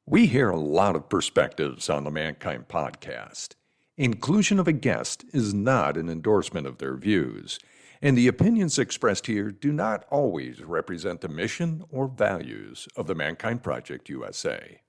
We hear a lot of perspectives on the Mankind podcast. Inclusion of a guest is not an endorsement of their views, and the opinions expressed here do not always represent the mission or values of the Mankind Project USA.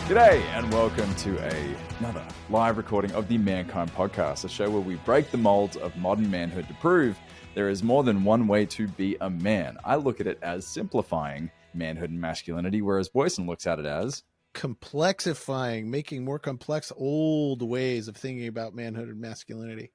G'day and welcome to another live recording of the Mankind Podcast, a show where we break the molds of modern manhood to prove there is more than one way to be a man. I look at it as simplifying manhood and masculinity, whereas Boysen looks at it as complexifying, making more complex old ways of thinking about manhood and masculinity.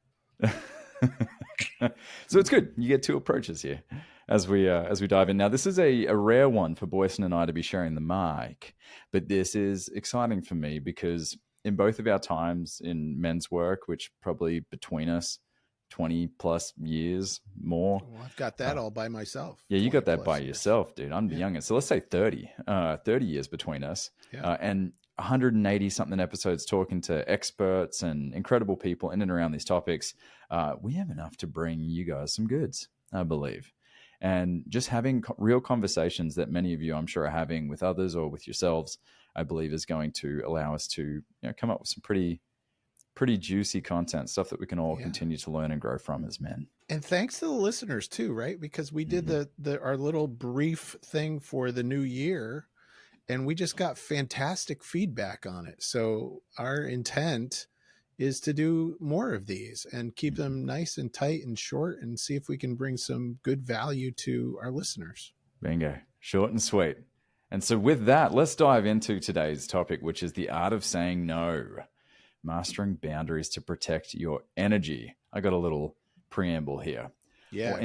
So it's good. You get two approaches here as we dive in. Now, this is a rare one for Boysen and I to be sharing the mic, but this is exciting for me because in both of our times in men's work, which probably between us 20 plus years more. Well, I've got that all by myself. Yeah, you got that by years. yourself, dude. I'm the youngest. So let's say 30 years between us. And 180 something episodes talking to experts and incredible people in and around these topics. We have enough to bring you guys some goods, I believe. And just having real conversations that many of you, I'm sure, are having with others or with yourselves, I believe is going to allow us to come up with some pretty juicy content, stuff that we can all continue to learn and grow from as men. And thanks to the listeners too, right? Because we did our little brief thing for the new year and we just got fantastic feedback on it. So our intent is to do more of these and keep them nice and tight and short and see if we can bring some good value to our listeners. Bingo. Short and sweet. And so with that, let's dive into today's topic, which is the art of saying no. Mastering boundaries to protect your energy. I got a little preamble here. Yeah.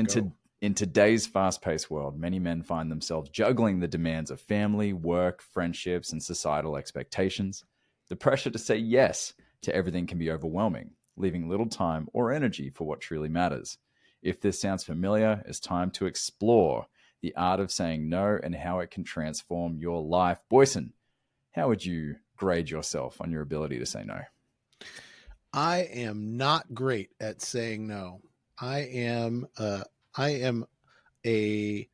In today's fast-paced world, many men find themselves juggling the demands of family, work, friendships, and societal expectations. The pressure to say yes to everything can be overwhelming, leaving little time or energy for what truly matters. If this sounds familiar, it's time to explore the art of saying no and how it can transform your life. Boysen, how would you grade yourself on your ability to say no? I am not great at saying no. I am a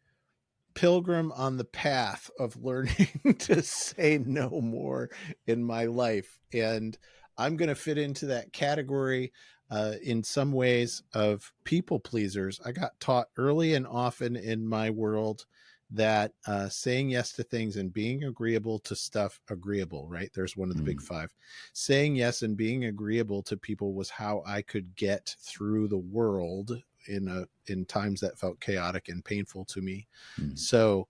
pilgrim on the path of learning to say no more in my life. And I'm going to fit into that category in some ways of people pleasers. I got taught early and often in my world that saying yes to things and being agreeable to stuff, right? There's one of the big five. Saying yes and being agreeable to people was how I could get through the world in times that felt chaotic and painful to me. So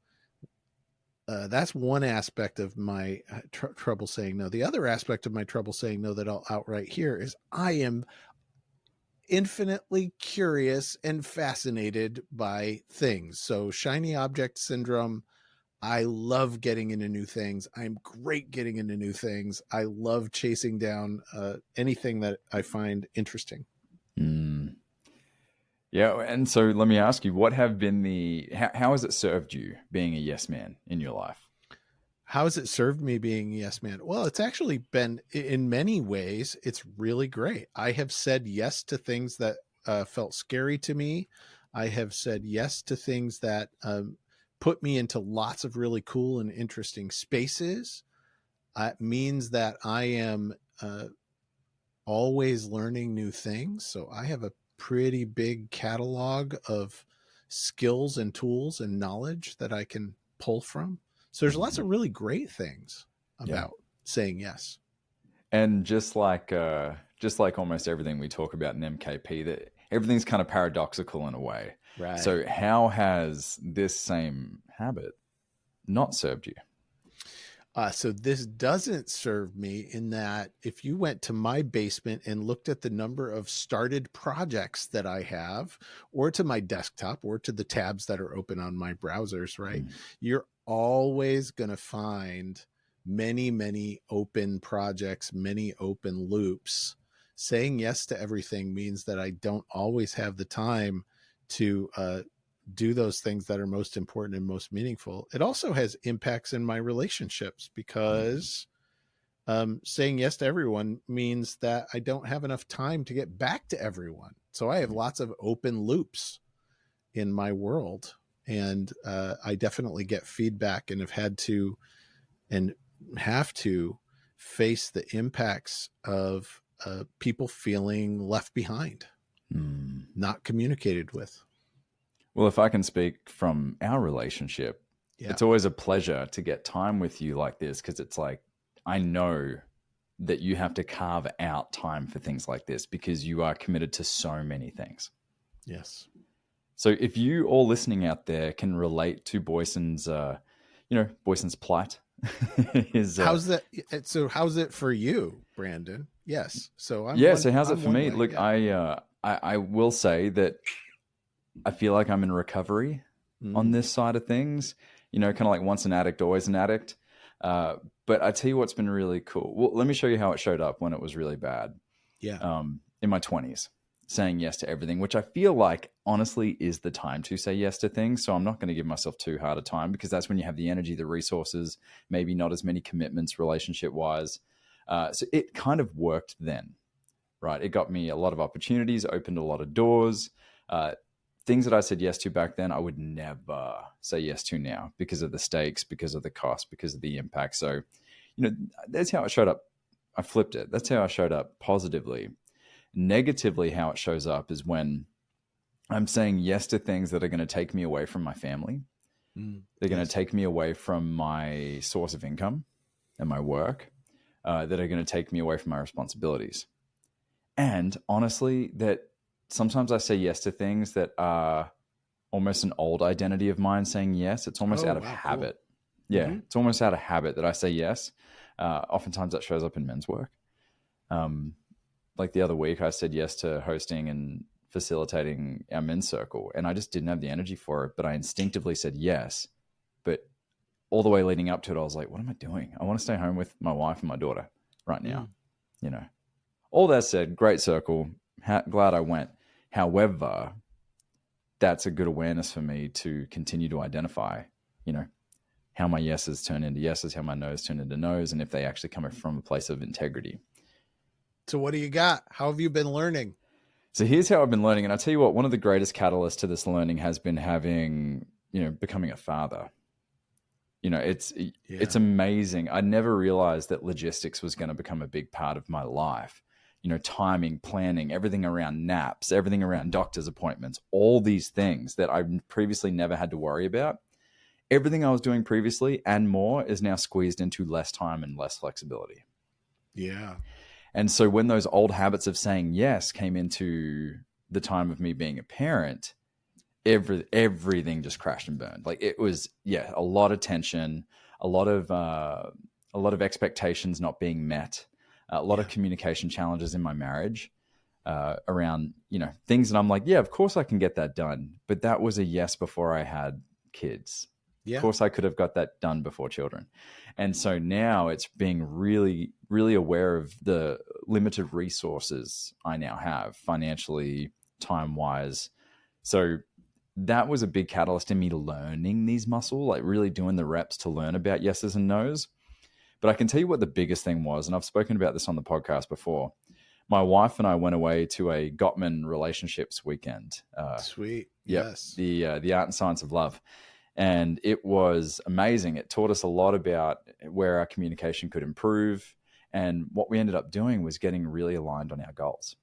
that's one aspect of my trouble saying no. The other aspect of my trouble saying no that I'll outright here is I am infinitely curious and fascinated by things. So shiny object syndrome. I love getting into new things. I'm great getting into new things. I love chasing down anything that I find interesting. Yeah. And so let me ask you, what have been how has it served you being a yes man in your life? How has it served me being a yes man? Well, it's actually been, in many ways, it's really great. I have said yes to things that felt scary to me. I have said yes to things that put me into lots of really cool and interesting spaces. It means that I am always learning new things. So I have a pretty big catalog of skills and tools and knowledge that I can pull from. So there's lots of really great things about saying yes. And just like almost everything we talk about in MKP, that everything's kind of paradoxical in a way. Right. So how has this same habit not served you? So this doesn't serve me in that if you went to my basement and looked at the number of started projects that I have, or to my desktop, or to the tabs that are open on my browsers, right? You're always going to find many, many open projects, many open loops. Saying yes to everything means that I don't always have the time to do those things that are most important and most meaningful. It also has impacts in my relationships because saying yes to everyone means that I don't have enough time to get back to everyone. So I have lots of open loops in my world. And I definitely get feedback and have had to and have to face the impacts of people feeling left behind, not communicated with. Well, if I can speak from our relationship, it's always a pleasure to get time with you like this, because it's like, I know that you have to carve out time for things like this because you are committed to so many things. Yes. So if you all listening out there can relate to Boysen's, Boysen's plight, how's that? So how's it for you, Brandon? Yes. So so how's it for me? Look, I will say that I feel like I'm in recovery on this side of things, kind of like once an addict, always an addict. But I tell you what's been really cool. Well, let me show you how it showed up when it was really bad. Yeah. In my 20s, saying yes to everything, which I feel like honestly is the time to say yes to things. So I'm not going to give myself too hard a time, because that's when you have the energy, the resources, maybe not as many commitments relationship wise. So it kind of worked then, right? It got me a lot of opportunities, opened a lot of doors. Things that I said yes to back then, I would never say yes to now because of the stakes, because of the cost, because of the impact. So, that's how it showed up. I flipped it. That's how I showed up positively. Negatively, how it shows up is when I'm saying yes to things that are going to take me away from my family. They're going to take me away from my source of income and my work, that are going to take me away from my responsibilities. And honestly, that sometimes I say yes to things that are almost an old identity of mine saying yes. It's almost out of habit. Cool. Yeah, It's almost out of habit that I say yes. Oftentimes that shows up in men's work. Like the other week, I said yes to hosting and facilitating our men's circle, and I just didn't have the energy for it, but I instinctively said yes. But all the way leading up to it, I was like, what am I doing? I want to stay home with my wife and my daughter right now. All that said, great circle. Glad I went. However, that's a good awareness for me to continue to identify, how my yeses turn into yeses, how my noes turn into noes, and if they actually come from a place of integrity. So what do you got? How have you been learning? So here's how I've been learning. And I'll tell you what, one of the greatest catalysts to this learning has been becoming a father. It's amazing. I never realized that logistics was going to become a big part of my life. Timing, planning, everything around naps, everything around doctor's appointments, all these things that I previously never had to worry about. Everything I was doing previously and more is now squeezed into less time and less flexibility. Yeah. And so when those old habits of saying yes came into the time of me being a parent, everything just crashed and burned. Like it was, a lot of tension, a lot of expectations not being met, a lot of communication challenges in my marriage around, things that I'm like, of course I can get that done. But that was a yes before I had kids. Of course I could have got that done before children. And so now it's being really, really aware of the limited resources I now have financially, time-wise. So that was a big catalyst in me learning these muscles, like really doing the reps to learn about yeses and nos. But I can tell you what the biggest thing was, and I've spoken about this on the podcast before. My wife and I went away to a Gottman relationships weekend. Sweet. Yes. The art and science of love. And it was amazing. It taught us a lot about where our communication could improve. And what we ended up doing was getting really aligned on our goals.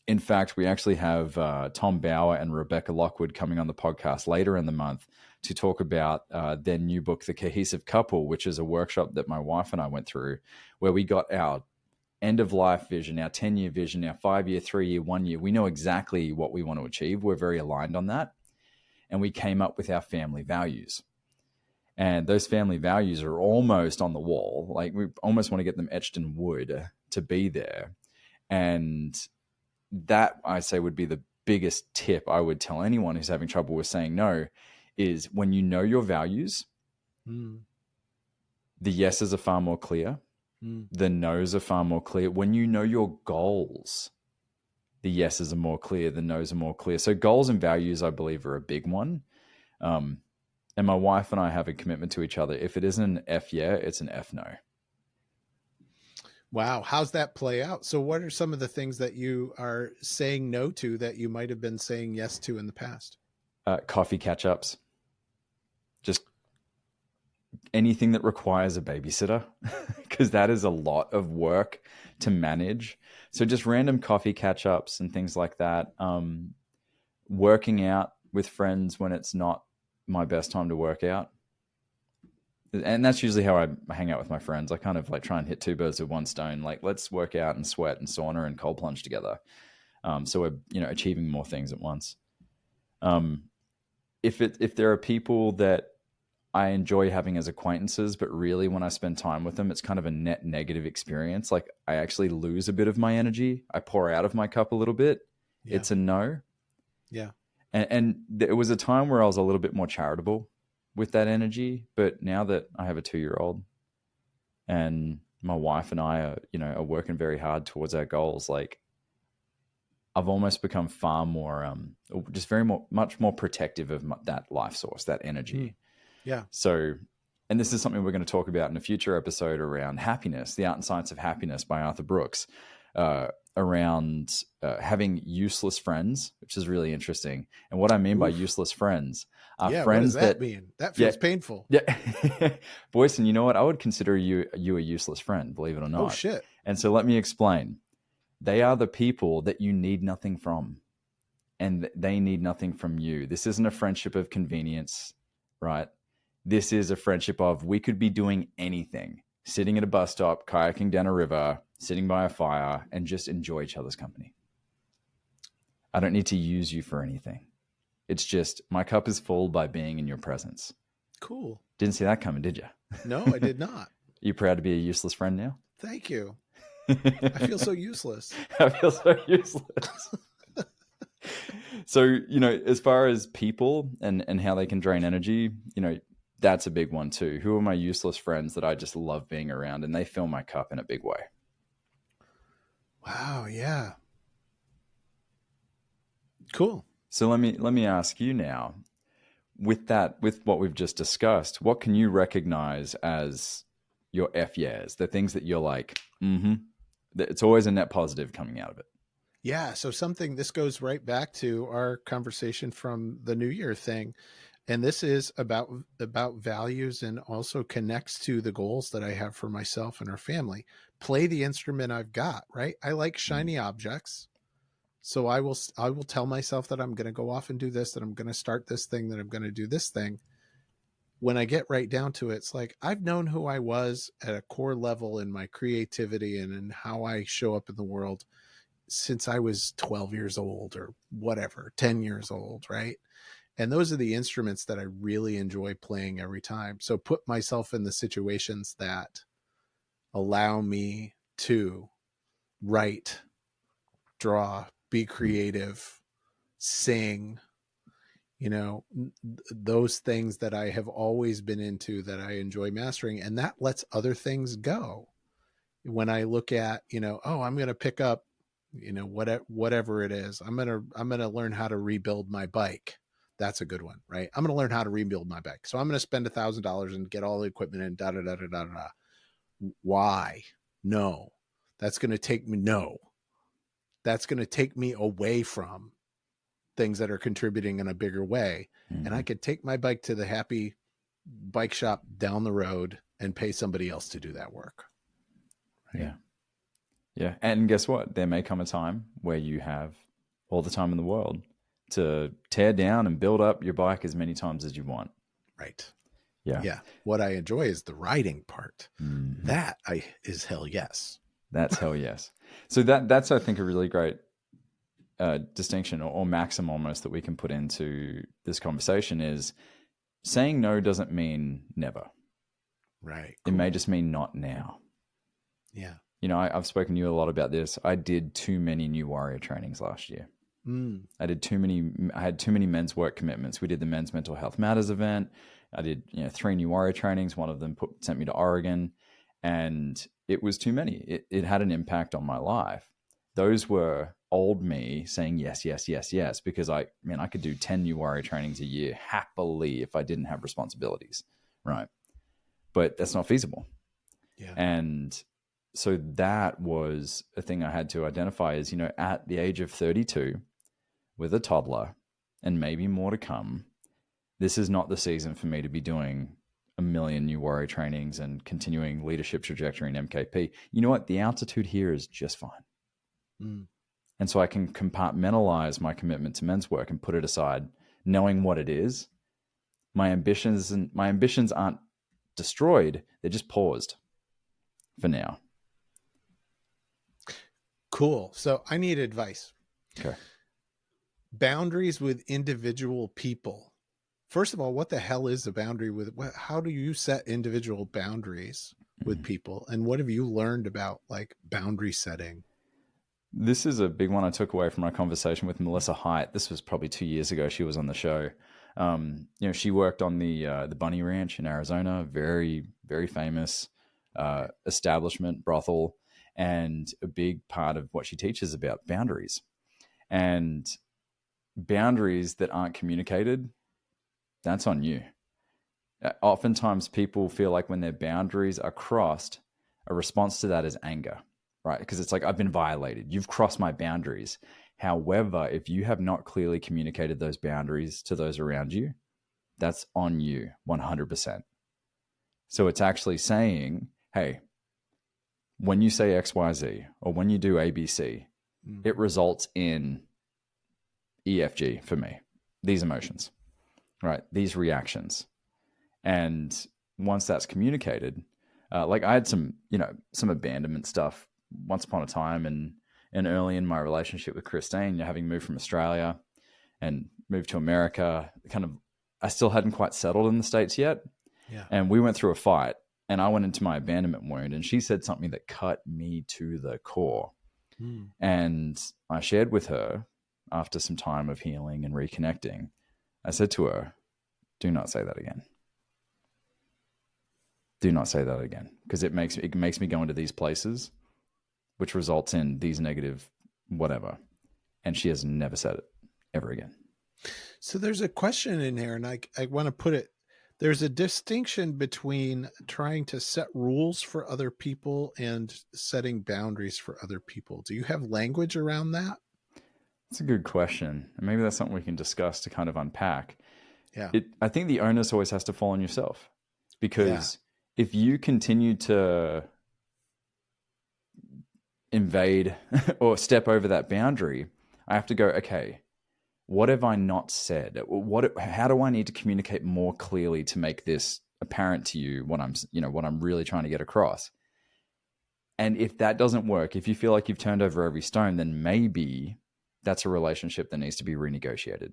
In fact, we actually have Tom Bauer and Rebecca Lockwood coming on the podcast later in the month to talk about their new book, The Cohesive Couple, which is a workshop that my wife and I went through, where we got our end-of-life vision, our 10-year vision, our 5-year, 3-year, 1-year. We know exactly what we want to achieve. We're very aligned on that. And we came up with our family values. And those family values are almost on the wall. Like we almost want to get them etched in wood to be there. And that, I say, would be the biggest tip I would tell anyone who's having trouble with saying no, is when you know your values, the yeses are far more clear. The no's are far more clear. When you know your goals, the yeses are more clear, the no's are more clear. So goals and values, I believe, are a big one. And my wife and I have a commitment to each other. If it isn't an F yeah, it's an F no. Wow. How's that play out? So what are some of the things that you are saying no to that you might have been saying yes to in the past? Coffee catch-ups, just anything that requires a babysitter, because that is a lot of work to manage. So just random coffee catch-ups and things like that. Working out with friends when it's not my best time to work out. And that's usually how I hang out with my friends. I kind of like try and hit two birds with one stone. Like, let's work out and sweat and sauna and cold plunge together. So we're, achieving more things at once. If there are people that I enjoy having as acquaintances, but really when I spend time with them, it's kind of a net negative experience. Like, I actually lose a bit of my energy. I pour out of my cup a little bit. Yeah. It's a no. Yeah. And there was a time where I was a little bit more charitable with that energy. But now that I have a 2-year-old and my wife and I are working very hard towards our goals, like, I've almost become far more, much more protective of that life source, that energy. Yeah. So, and this is something we're going to talk about in a future episode around happiness, The Art and Science of Happiness by Arthur Brooks, around having useless friends, which is really interesting. And what I mean by useless friends are friends what does that mean? That feels painful. Yeah. Boysen, you know what? I would consider you a useless friend, believe it or not. Oh, shit. And so let me explain. They are the people that you need nothing from, and they need nothing from you. This isn't a friendship of convenience, right? This is a friendship of, we could be doing anything, sitting at a bus stop, kayaking down a river, sitting by a fire, and just enjoy each other's company. I don't need to use you for anything. It's just, my cup is full by being in your presence. Cool. Didn't see that coming, did you? No, I did not. You proud to be a useless friend now? Thank you. I feel so useless. I feel so useless. So, as far as people and how they can drain energy, that's a big one too. Who are my useless friends that I just love being around, and they fill my cup in a big way? Wow. Yeah. Cool. So let me ask you now, with what we've just discussed, what can you recognize as your F yeahs, the things that you're like, it's always a net positive coming out of it? Yeah. So this goes right back to our conversation from the New Year thing. And this is about values, and also connects to the goals that I have for myself and our family. Play the instrument I've got, right? I like shiny objects. So I will tell myself that I'm going to go off and do this, that I'm going to start this thing, that I'm going to do this thing. When I get right down to it, it's like, I've known who I was at a core level in my creativity and in how I show up in the world since I was 12 years old or whatever, 10 years old, right? And those are the instruments that I really enjoy playing every time. So put myself in the situations that allow me to write, draw, be creative, sing, those things that I have always been into, that I enjoy mastering, and that lets other things go. When I look at, I'm going to pick up, whatever it is, I'm going to learn how to rebuild my bike. That's a good one, right? I'm going to learn how to rebuild my bike. So I'm going to spend $1,000 and get all the equipment and da, da, da, da, da, da. Why? No, that's going to take me away from things that are contributing in a bigger way. Mm-hmm. And I could take my bike to the happy bike shop down the road and pay somebody else to do that work. Right? Yeah. Yeah. And guess what? There may come a time where you have all the time in the world to tear down and build up your bike as many times as you want. Right. Yeah. Yeah. What I enjoy is the riding part. Mm-hmm. That is hell yes. That's hell yes. So that's, I think, a really great distinction or maxim almost that we can put into this conversation is, saying no doesn't mean never. Right. Cool. It may just mean not now. Yeah. I've spoken to you a lot about this. I did too many new warrior trainings last year. I had too many men's work commitments. We did the Men's Mental Health Matters event. I did 3 new warrior trainings. One of them sent me to Oregon, and it was too many. It had an impact on my life. Those were old me saying yes, yes, yes, yes, because I could do 10 new warrior trainings a year happily if I didn't have responsibilities, right? But that's not feasible. Yeah. And so that was a thing I had to identify is, at the age of 32 with a toddler and maybe more to come, this is not the season for me to be doing a million new warrior trainings and continuing leadership trajectory in MKP. You know what? The altitude here is just fine. Mm. And so I can compartmentalize my commitment to men's work and put it aside, knowing what it is. My ambitions aren't destroyed. They're just paused for now. Cool. So I need advice. Okay. Boundaries with individual people. First of all, what the hell is a boundary how do you set individual boundaries with people? And what have you learned about like boundary setting? This is a big one I took away from my conversation with Melissa Haidt. This was probably 2 years ago. She was on the show. She worked on the Bunny Ranch in Arizona, very, very famous establishment, brothel. And a big part of what she teaches about boundaries, and boundaries that aren't communicated, that's on you. Oftentimes people feel like when their boundaries are crossed, a response to that is anger, right? Because it's like, I've been violated. You've crossed my boundaries. However, if you have not clearly communicated those boundaries to those around you, that's on you 100%. So it's actually saying, hey, when you say XYZ or when you do ABC, it results in EFG for me, these emotions, right? These reactions. And once that's communicated, like I had some abandonment stuff once upon a time and early in my relationship with Christine, having moved from Australia and moved to America, I still hadn't quite settled in the States yet. Yeah. And we went through a fight. And I went into my abandonment wound, and she said something that cut me to the core. And I shared with her after some time of healing and reconnecting. I said to her, do not say that again. Do not say that again. Because it makes me go into these places, which results in these negative whatever. And she has never said it ever again. So there's a question in here, and I want to put it. There's a distinction between trying to set rules for other people and setting boundaries for other people. Do you have language around that? That's a good question. And maybe that's something we can discuss to kind of unpack. Yeah. I think the onus always has to fall on yourself, because if you continue to invade or step over that boundary, I have to go, okay, what have I not said? How do I need to communicate more clearly to make this apparent to you what I'm really trying to get across? And if that doesn't work, if you feel like you've turned over every stone, then maybe that's a relationship that needs to be renegotiated.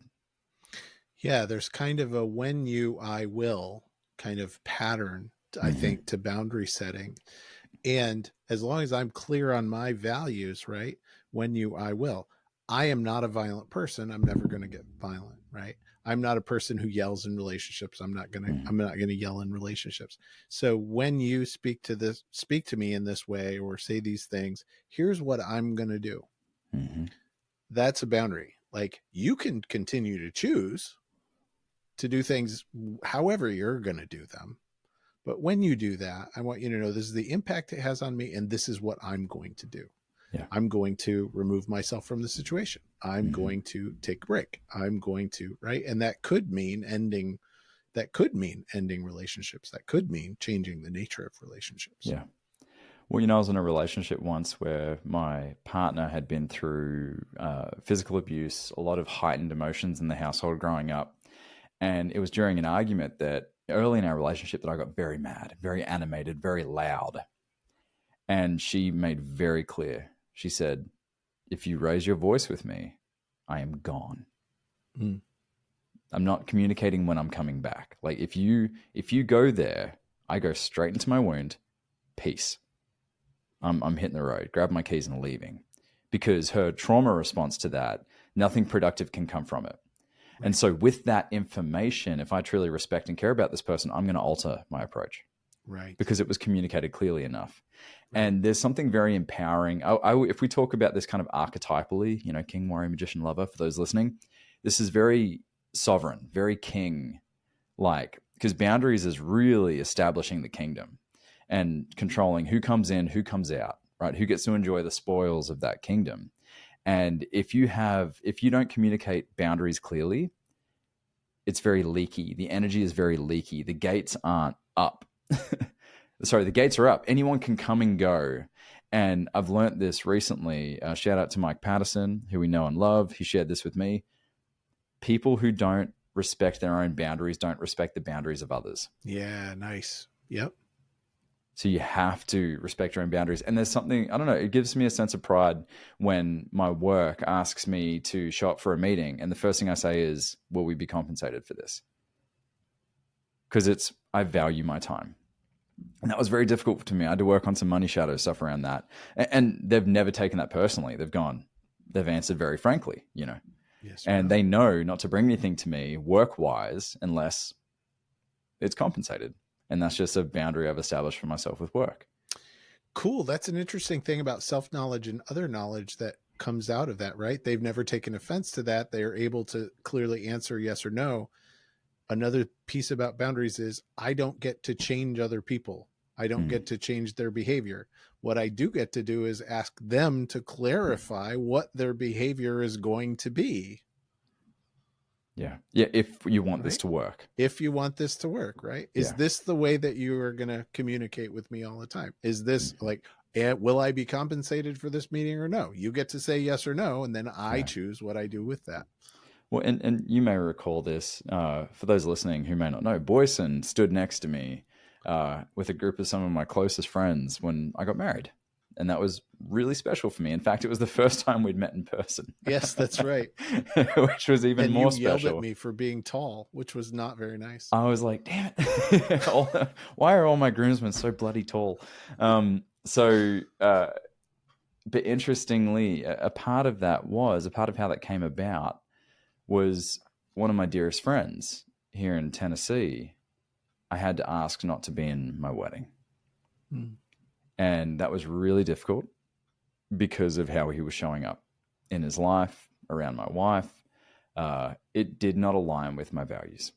Yeah, there's kind of a when you, I will kind of pattern, I think, to boundary setting. And as long as I'm clear on my values, right? When you, I will. I am not a violent person. I'm never going to get violent, right? I'm not a person who yells in relationships. I'm not going to yell in relationships. So when you speak to me in this way or say these things, here's what I'm going to do. That's a boundary. Like, you can continue to choose to do things however you're going to do them. But when you do that, I want you to know this is the impact it has on me, and this is what I'm going to do. Yeah. I'm going to remove myself from the situation. I'm going to take a break. I'm going to, right? And that could mean ending relationships. That could mean changing the nature of relationships. Yeah. Well, I was in a relationship once where my partner had been through physical abuse, a lot of heightened emotions in the household growing up. And it was during an argument that early in our relationship that I got very mad, very animated, very loud. And she made very clear, she said, if you raise your voice with me, I am gone. I'm not communicating when I'm coming back. Like if you go there, I go straight into my wound. Peace. I'm hitting the road, grab my keys and leaving. Because her trauma response to that, nothing productive can come from it. Right. And so with that information, if I truly respect and care about this person, I'm going to alter my approach. Right. Because it was communicated clearly enough. Right. And there's something very empowering. If we talk about this kind of archetypally, king, warrior, magician, lover, for those listening, this is very sovereign, very king-like, because boundaries is really establishing the kingdom. and controlling who comes in, who comes out, right? Who gets to enjoy the spoils of that kingdom. And if you don't communicate boundaries clearly, it's very leaky. The energy is very leaky. The gates aren't up. Sorry, the gates are up. Anyone can come and go. And I've learned this recently. Shout out to Mike Patterson, who we know and love. He shared this with me. People who don't respect their own boundaries don't respect the boundaries of others. Yeah, nice. Yep. So you have to respect your own boundaries. And there's something, I don't know, it gives me a sense of pride when my work asks me to show up for a meeting. And the first thing I say is, will we be compensated for this? Because I value my time. And that was very difficult to me. I had to work on some money shadow stuff around that. And they've never taken that personally. They've answered very frankly, Yes, and they know not to bring anything to me work-wise unless it's compensated. And that's just a boundary I've established for myself with work. Cool. That's an interesting thing about self-knowledge and other knowledge that comes out of that, right? They've never taken offense to that. They are able to clearly answer yes or no. Another piece about boundaries is I don't get to change other people. I don't get to change their behavior. What I do get to do is ask them to clarify what their behavior is going to be. Yeah. If you want this to work. If you want this to work, right? Is this the way that you are going to communicate with me all the time? Is this like, will I be compensated for this meeting or no? You get to say yes or no, and then I choose what I do with that. Well, and you may recall this, for those listening who may not know, Boysen stood next to me with a group of some of my closest friends when I got married. And that was really special for me. In fact, it was the first time we'd met in person. Yes, that's right. Which was even more special. And you yelled at me for being tall, which was not very nice. I was like, damn it. Why are all my groomsmen so bloody tall? But interestingly, a part of how that came about was one of my dearest friends here in Tennessee. I had to ask not to be in my wedding. And that was really difficult because of how he was showing up in his life, around my wife. It did not align with my values.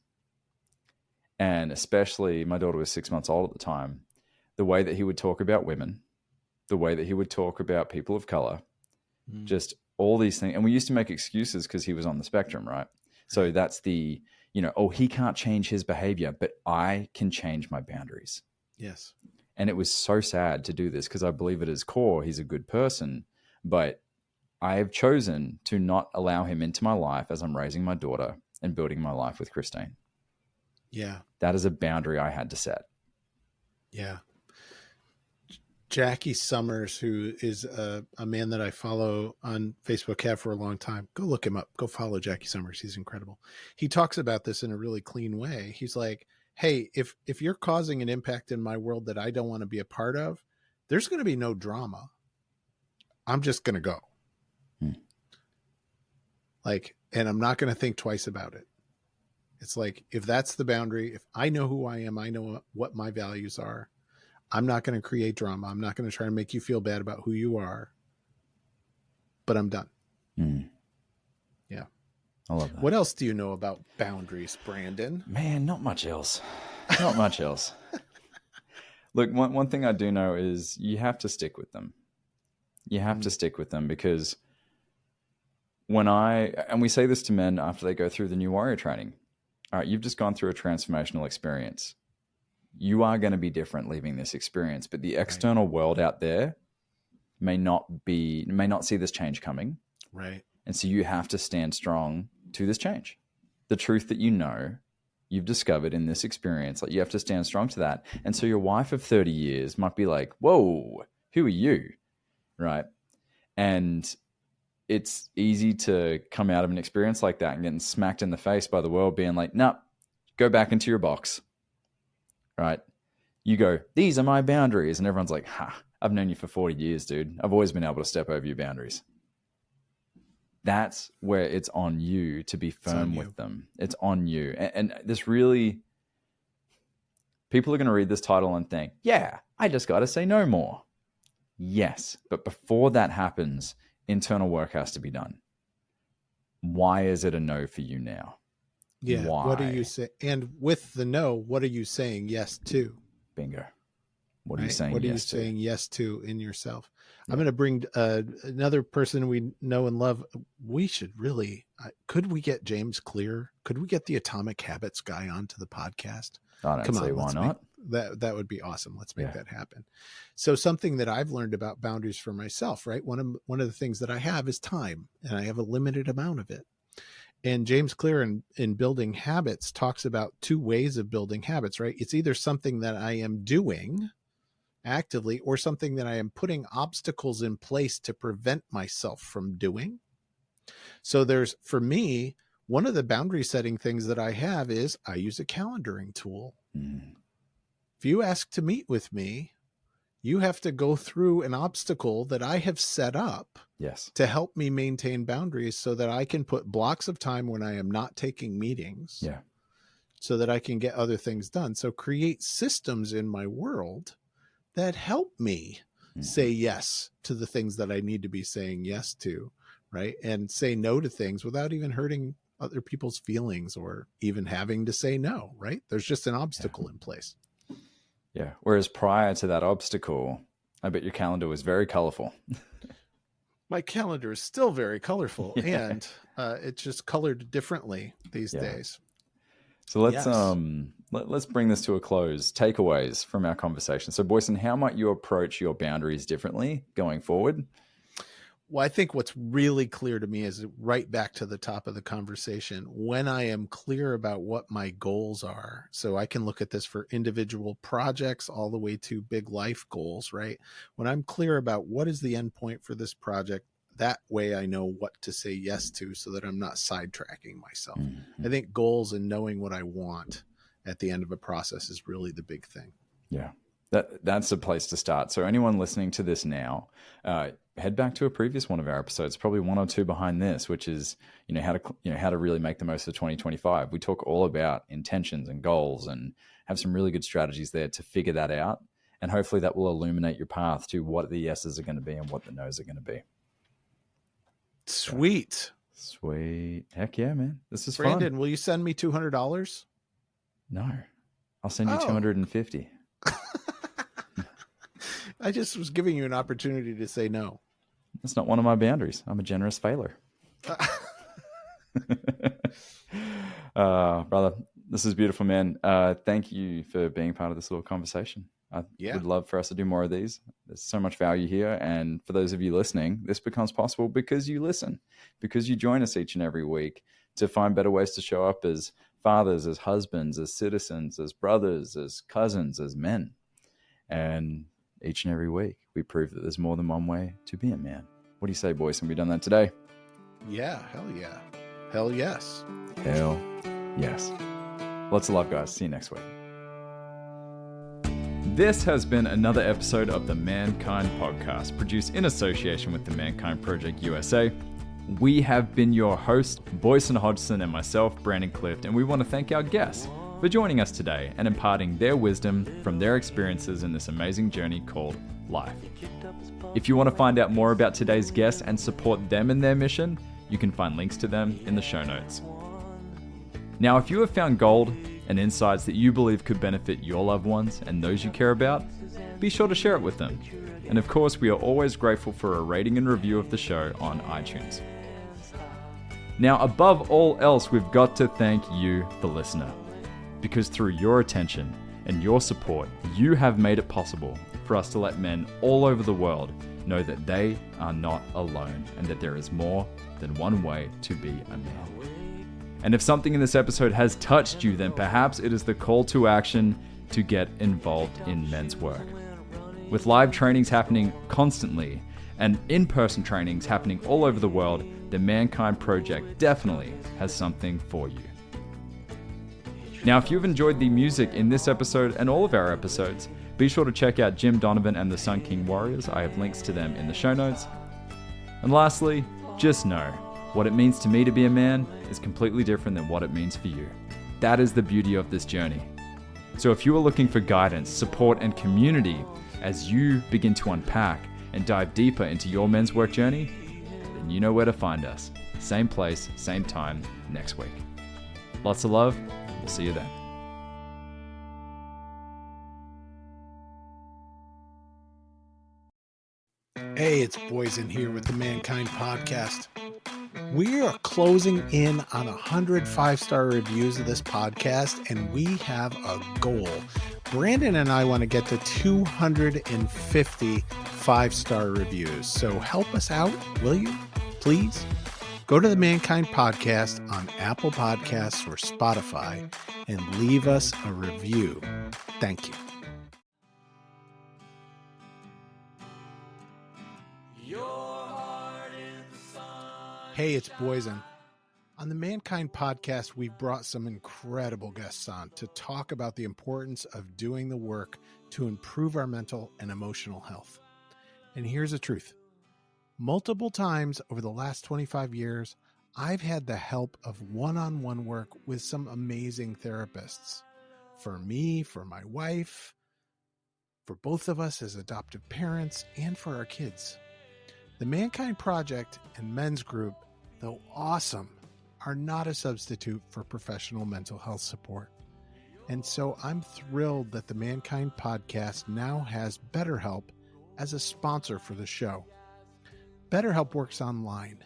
And especially, my daughter was 6 months old at the time. The way that he would talk about women, the way that he would talk about people of color, just all these things. And we used to make excuses because he was on the spectrum, right? So that's he can't change his behavior, but I can change my boundaries. Yes. And it was so sad to do this because I believe at his core, he's a good person, but I have chosen to not allow him into my life as I'm raising my daughter and building my life with Christine. Yeah. That is a boundary I had to set. Yeah. Jackie Summers, who is a man that I follow on Facebook, have for a long time. Go look him up. Go follow Jackie Summers. He's incredible. He talks about this in a really clean way. He's like, hey, if you're causing an impact in my world that I don't want to be a part of, there's going to be no drama. I'm just going to go. And I'm not going to think twice about it. It's like, if that's the boundary, if I know who I am, I know what my values are. I'm not going to create drama. I'm not going to try and make you feel bad about who you are, but I'm done. Yeah. I love that. What else do you know about boundaries, Brandon? Man, not much else. Not much else. Look, one thing I do know is you have to stick with them. You have to stick with them because and we say this to men after they go through the new warrior training. All right, you've just gone through a transformational experience. You are going to be different leaving this experience, but the external world out there may not see this change coming. Right. And so you have to stand strong to this change. The truth that you've discovered in this experience, like you have to stand strong to that. And so your wife of 30 years might be like, whoa, who are you? Right. And it's easy to come out of an experience like that and getting smacked in the face by the world being like, nah, go back into your box. Right. You go, these are my boundaries. And everyone's like, I've known you for 40 years, dude. I've always been able to step over your boundaries. That's where it's on you to be firm with them. It's on you. And this really, people are going to read this title and think, yeah, I just got to say no more. Yes. But before that happens, internal work has to be done. Why is it a no for you now? Yeah. Why? What are you saying? And with the no, what are you saying yes to? Bingo. What are you right? saying What are you yes to? saying yes to in yourself? Yeah. I'm going to bring another person we know and love. We should really, could we get James Clear? Could we get the Atomic Habits guy onto the podcast? I don't Come see on, why let's not. that would be awesome. Let's make that happen. So something that I've learned about boundaries for myself, right? One of the things that I have is time, and I have a limited amount of it. And James Clear in Building Habits talks about two ways of building habits, right? It's either something that I am doing actively or something that I am putting obstacles in place to prevent myself from doing. So for me, one of the boundary setting things that I have is I use a calendaring tool. If you ask to meet with me, you have to go through an obstacle that I have set up to help me maintain boundaries so that I can put blocks of time when I am not taking meetings so that I can get other things done. So create systems in my world that help me say yes to the things that I need to be saying yes to, right? And say no to things without even hurting other people's feelings or even having to say no, right? There's just an obstacle in place. Yeah. Whereas prior to that obstacle, I bet your calendar was very colorful. My calendar is still very colorful, and it's just colored differently these days. So let's bring this to a close. Takeaways from our conversation. So Boysen, how might you approach your boundaries differently going forward? Well, I think what's really clear to me is right back to the top of the conversation. When I am clear about what my goals are, so I can look at this for individual projects all the way to big life goals, right? When I'm clear about what is the end point for this project, that way I know what to say yes to so that I'm not sidetracking myself. I think goals and knowing what I want at the end of a process is really the big thing. Yeah. That's a place to start. So anyone listening to this now, head back to a previous one of our episodes, probably one or two behind this, which is how to really make the most of 2025. We talk all about intentions and goals and have some really good strategies there to figure that out, and hopefully that will illuminate your path to what the yeses are going to be and what the nos are going to be. Sweet. Heck yeah, man. This is Brandon, fun. will you send me $200? No, I'll send you 250. I just was giving you an opportunity to say no. That's not one of my boundaries. I'm a generous failure. Brother, this is beautiful, man. Thank you for being part of this little conversation. I would love for us to do more of these. There's so much value here. And for those of you listening, this becomes possible because you listen, because you join us each and every week to find better ways to show up as fathers, as husbands, as citizens, as brothers, as cousins, as men. And each and every week, we prove that there's more than one way to be a man. What do you say, boys? Have we done that today? Yeah, hell yeah. Hell yes. Hell yes. Lots of love, guys. See you next week. This has been another episode of the Mankind Podcast, produced in association with the Mankind Project USA. We have been your hosts, Boysen Hodgson and myself, Brandon Clift, and we want to thank our guests for joining us today and imparting their wisdom from their experiences in this amazing journey called life. If you want to find out more about today's guests and support them in their mission, you can find links to them in the show notes. Now, if you have found gold and insights that you believe could benefit your loved ones and those you care about, be sure to share it with them. And of course, we are always grateful for a rating and review of the show on iTunes. Now, above all else, we've got to thank you, the listener, because through your attention and your support, you have made it possible for us to let men all over the world know that they are not alone and that there is more than one way to be a man. And if something in this episode has touched you, then perhaps it is the call to action to get involved in men's work. With live trainings happening constantly and in-person trainings happening all over the world, the Mankind Project definitely has something for you. Now, if you've enjoyed the music in this episode and all of our episodes, be sure to check out Jim Donovan and the Sun King Warriors. I have links to them in the show notes. And lastly, just know, what it means to me to be a man is completely different than what it means for you. That is the beauty of this journey. So if you are looking for guidance, support, and community as you begin to unpack and dive deeper into your men's work journey, then you know where to find us. Same place, same time, next week. Lots of love. We'll see you then. Hey, it's Boysen here with the Mankind Podcast. We are closing in on 100 5-star reviews of this podcast, and we have a goal. Brandon and I want to get to 250 5-star reviews. So help us out, will you? Please go to the Mankind Podcast on Apple Podcasts or Spotify and leave us a review. Thank you. Hey, it's Boysen. On the Mankind Podcast, we've brought some incredible guests on to talk about the importance of doing the work to improve our mental and emotional health. And here's the truth. Multiple times over the last 25 years, I've had the help of one-on-one work with some amazing therapists. For me, for my wife, for both of us as adoptive parents, and for our kids. The Mankind Project and Men's Group, though awesome, are not a substitute for professional mental health support. And so I'm thrilled that the Mankind Podcast now has BetterHelp as a sponsor for the show. BetterHelp works online.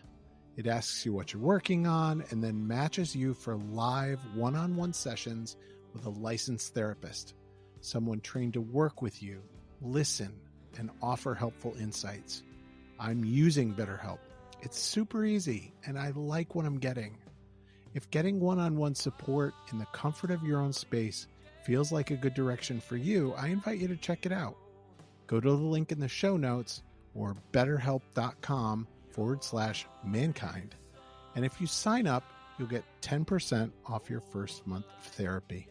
It asks you what you're working on and then matches you for live one-on-one sessions with a licensed therapist, someone trained to work with you, listen, and offer helpful insights. I'm using BetterHelp. It's super easy, and I like what I'm getting. If getting one-on-one support in the comfort of your own space feels like a good direction for you, I invite you to check it out. Go to the link in the show notes or betterhelp.com/mankind. And if you sign up, you'll get 10% off your first month of therapy.